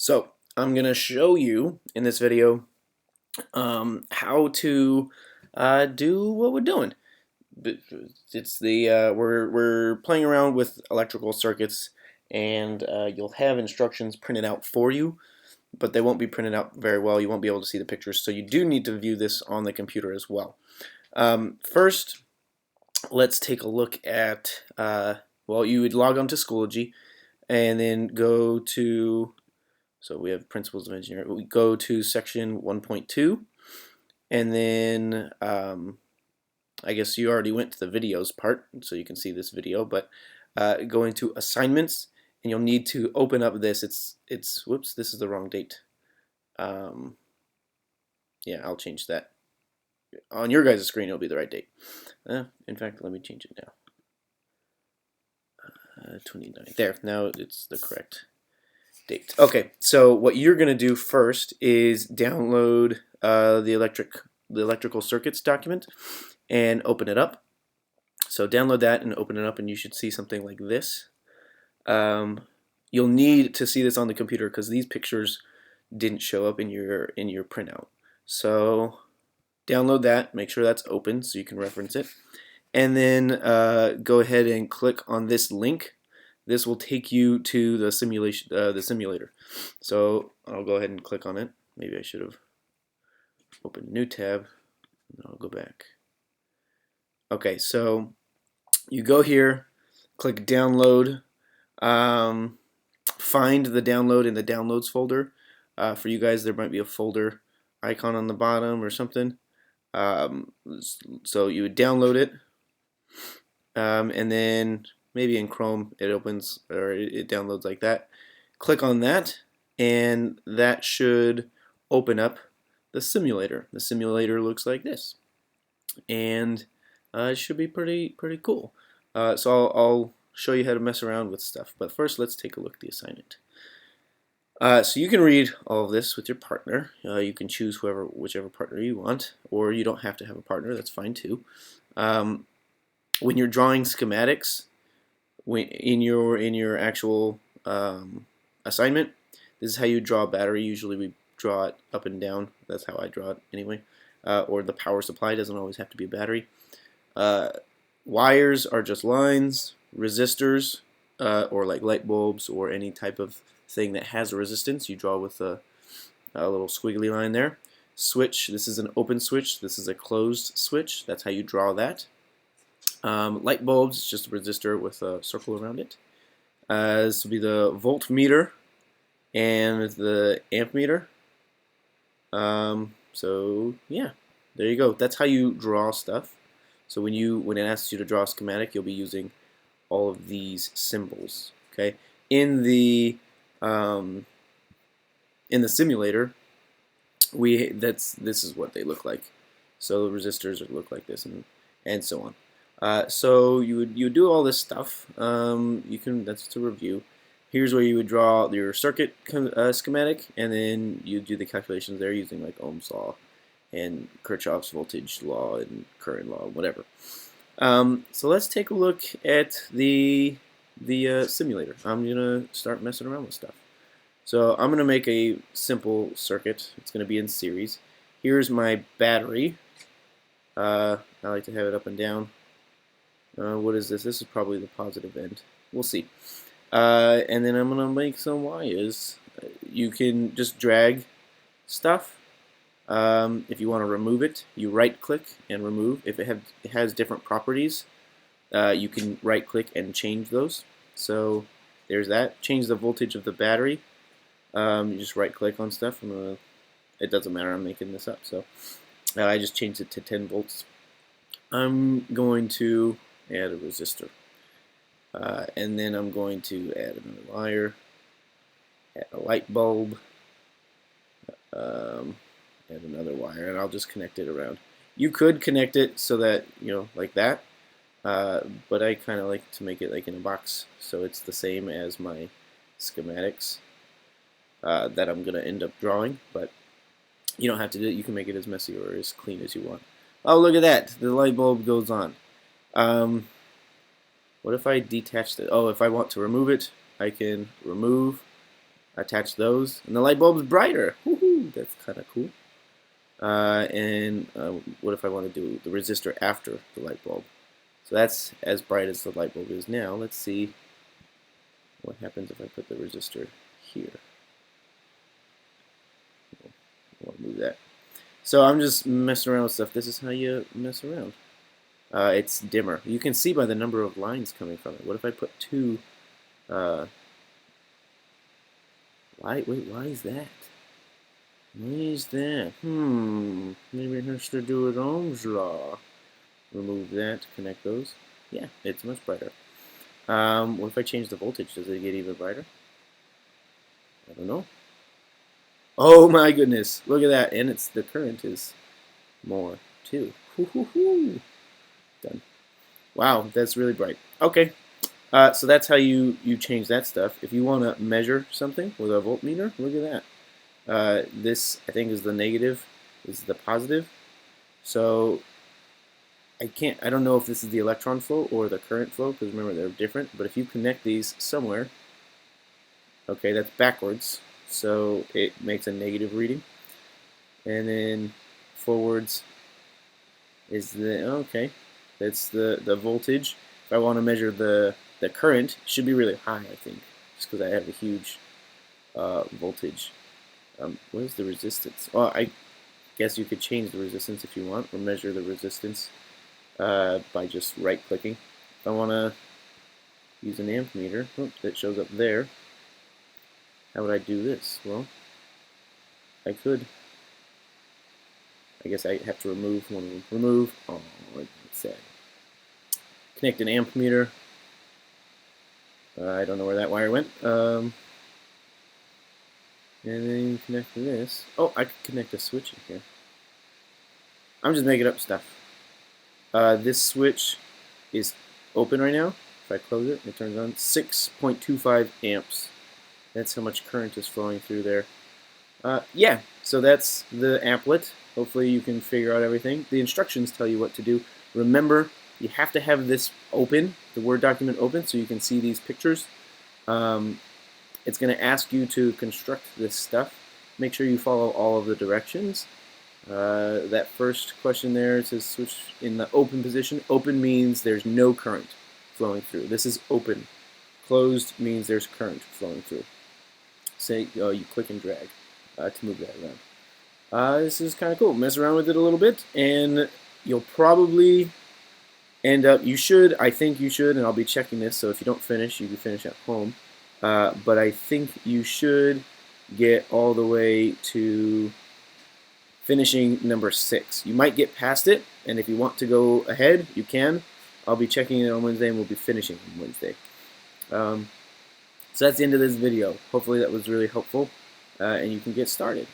So I'm going to show you in this video how to do what we're doing. It's the we're playing around with electrical circuits, and you'll have instructions printed out for you, but they won't be printed out very well. You won't be able to see the pictures, so you do need to view this on the computer as well. First, let's take a look at well, you would log on to Schoology, and then go to. So we have Principles of Engineering. We go to section 1.2, and then I guess you already went to the videos part, so you can see this video. But go into assignments, and you'll need to open up this. It's whoops, this is the wrong date. Yeah, I'll change that. On your guys' screen, it'll be the right date. In fact, let me change it now. 29. There. Now it's the correct date. Okay, so what you're going to do first is download the electrical circuits document and open it up. So download that and open it up, and you should see something like this. You'll need to see this on the computer because these pictures didn't show up in your printout. So download that, make sure that's open so you can reference it, and then go ahead and click on this link. This will take you to the simulator. So I'll go ahead and click on it. Maybe I should have opened a new tab. I'll go back. Okay, so you go here, click download, find the download in the downloads folder. For you guys, there might be a folder icon on the bottom or something. So you would download it, and then maybe in Chrome it opens or it downloads like that. Click on that, and that should open up the simulator. The simulator looks like this, and it should be pretty cool. So I'll show you how to mess around with stuff. But first, let's take a look at the assignment. So you can read all of this with your partner. You can choose whichever partner you want, or you don't have to have a partner. That's fine too. When you're drawing schematics, in your actual assignment, this is how you draw a battery. Usually we draw it up and down. That's how I draw it anyway. Or the power supply doesn't always have to be a battery. Wires are just lines. Resistors, or like light bulbs or any type of thing that has a resistance, you draw with a little squiggly line there. Switch, this is an open switch. This is a closed switch. That's how you draw that. Light bulbs, it's just a resistor with a circle around it. This will be the voltmeter and the amp meter. So yeah, there you go. That's how you draw stuff. So when it asks you to draw a schematic, you'll be using all of these symbols. Okay, in the simulator, this is what they look like. So the resistors look like this, and so on. So you do all this stuff. That's to review. Here's where you would draw your circuit schematic, and then you do the calculations there using like Ohm's law and Kirchhoff's voltage law and current law, whatever. So let's take a look at the simulator. I'm gonna start messing around with stuff. So I'm gonna make a simple circuit. It's gonna be in series. Here's my battery. I like to have it up and down. What is this? This is probably the positive end. We'll see. And then I'm gonna make some wires. You can just drag stuff. If you want to remove it, you right-click and remove. If it has different properties, you can right-click and change those. So there's that. Change the voltage of the battery. You just right-click on stuff. It doesn't matter. I'm making this up. So I just changed it to 10 volts. I'm going to add a resistor. And then I'm going to add another wire, add a light bulb, add another wire, and I'll just connect it around. You could connect it so that, like that, but I kind of like to make it like in a box, so it's the same as my schematics that I'm going to end up drawing, but you don't have to do it. You can make it as messy or as clean as you want. Oh, look at that. The light bulb goes on. What if I detach it? Oh, if I want to remove it, I can remove. attach those, and the light bulb's brighter. Woohoo! That's kind of cool. And what if I want to do the resistor after the light bulb? So that's as bright as the light bulb is now. Let's see what happens if I put the resistor here. I want to move that. So I'm just messing around with stuff. This is how you mess around. It's dimmer. You can see by the number of lines coming from it. What if I put two? Why is that? Why is that? Maybe it has to do with Ohm's law. Remove that, connect those. Yeah, it's much brighter. What if I change the voltage? Does it get even brighter? I don't know. Oh my goodness, look at that. And the current is more too. Done. Wow, that's really bright. Okay, so that's how you change that stuff. If you want to measure something with a voltmeter, look at that. This, I think, is the negative. This is the positive. So I don't know if this is the electron flow or the current flow, because remember they're different. But if you connect these somewhere, okay, that's backwards, so it makes a negative reading. And then forwards is that's the voltage. If I want to measure the current, it should be really high, I think, just because I have a huge voltage. What is the resistance? Well, I guess you could change the resistance if you want, or measure the resistance by just right-clicking. If I want to use an amp meter, that shows up there. How would I do this? Well, I guess I have to remove one of them. Remove. Oh, it's sad. Connect an amp meter. I don't know where that wire went. And then connect this. Oh, I could connect a switch in here. I'm just making up stuff. This switch is open right now. If I close it, it turns on 6.25 amps. That's how much current is flowing through there. Yeah, so that's the amplet. Hopefully you can figure out everything. The instructions tell you what to do. Remember, you have to have this open, the Word document open, so you can see these pictures. It's going to ask you to construct this stuff. Make sure you follow all of the directions. That first question there, it says switch in the open position. Open means there's no current flowing through. This is open. Closed means there's current flowing through. Say you click and drag to move that around. This is kind of cool. Mess around with it a little bit, and you'll probably end up. I think you should, and I'll be checking this. So if you don't finish, you can finish at home. But I think you should get all the way to finishing number 6. You might get past it, and if you want to go ahead, you can. I'll be checking it on Wednesday, and we'll be finishing on Wednesday. So that's the end of this video. Hopefully that was really helpful, and you can get started.